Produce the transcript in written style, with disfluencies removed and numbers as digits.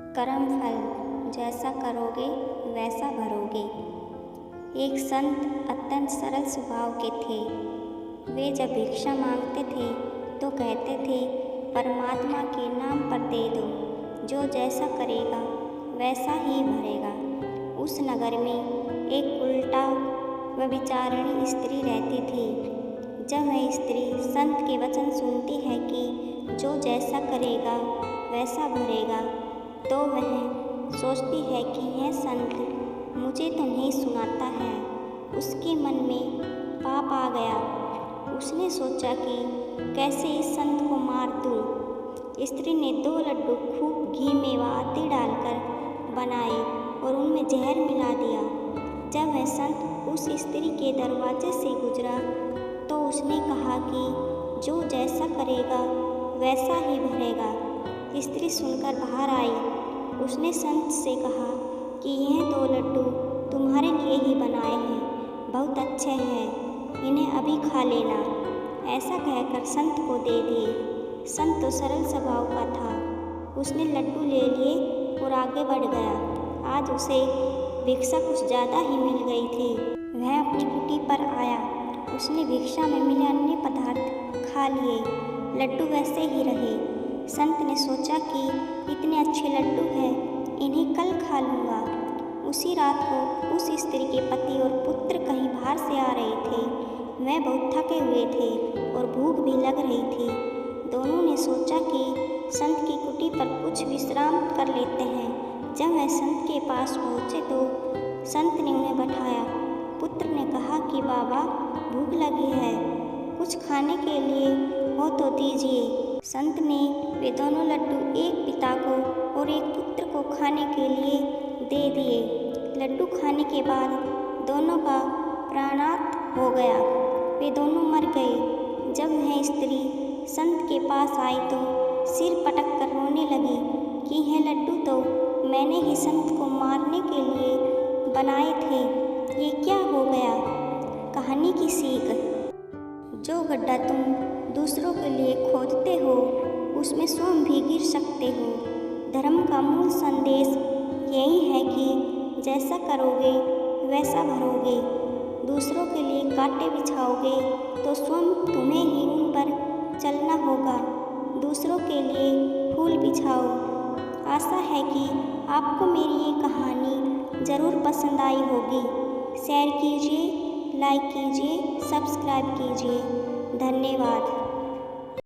कर्म फल जैसा करोगे वैसा भरोगे। एक संत अत्यंत सरल स्वभाव के थे। वे जब भिक्षा मांगते थे तो कहते थे, परमात्मा के नाम पर दे दो, जो जैसा करेगा वैसा ही भरेगा। उस नगर में एक उल्टा व्यभिचारिणी स्त्री रहती थी। जब वह स्त्री संत के वचन सुनती है कि जो जैसा करेगा वैसा भरेगा, तो वह सोचती है कि यह संत मुझे तो नहीं सुनाता है। उसके मन में पाप आ गया। उसने सोचा कि कैसे इस संत को मार दूँ। स्त्री ने 2 लड्डू खूब घी में व आदि डालकर बनाए और उनमें जहर मिला दिया। जब वह संत उस स्त्री के दरवाजे से गुजरा तो उसने कहा कि जो जैसा करेगा वैसा ही भरेगा। स्त्री सुनकर बाहर आई। उसने संत से कहा कि यह 2 लड्डू तुम्हारे लिए ही बनाए हैं, बहुत अच्छे हैं, इन्हें अभी खा लेना। ऐसा कहकर संत को दे दिए। संत तो सरल स्वभाव का था। उसने लड्डू ले लिए और आगे बढ़ गया। आज उसे भिक्षा कुछ ज़्यादा ही मिल गई थी। वह अपनी कुटी पर आया। उसने भिक्षा में मिले अन्य पदार्थ खा लिए, लड्डू वैसे ही रहे। संत ने सोचा कि इतने अच्छे लड्डू हैं, इन्हें कल खा लूँगा। उसी रात को उस स्त्री के पति और पुत्र कहीं बाहर से आ रहे थे। वह बहुत थके हुए थे और भूख भी लग रही थी। दोनों ने सोचा कि संत की कुटी पर कुछ विश्राम कर लेते हैं। जब वह संत के पास पहुँचे तो संत ने उन्हें बैठाया। पुत्र ने कहा कि बाबा, भूख लगी है, कुछ खाने के लिए हो तो दीजिए। संत ने वे दोनों लड्डू एक पिता को और एक पुत्र को खाने के लिए दे दिए। लड्डू खाने के बाद दोनों का प्राणात हो गया। वे दोनों मर गए। जब वह स्त्री संत के पास आई तो सिर पटक कर रोने लगी कि यह लड्डू तो मैंने ही संत को मारने के लिए बनाए थे, ये क्या हो गया। कहानी की सीख, जो गड्ढा तुम दूसरों के लिए खोदते हो उसमें स्वयं भी गिर सकते हो। धर्म का मूल संदेश यही है कि जैसा करोगे वैसा भरोगे। दूसरों के लिए कांटे बिछाओगे तो स्वयं तुम्हें ही उन पर चलना होगा। दूसरों के लिए फूल बिछाओ। आशा है कि आपको मेरी ये कहानी ज़रूर पसंद आई होगी। शेयर कीजिए, लाइक कीजिए, सब्सक्राइब कीजिए। धन्यवाद।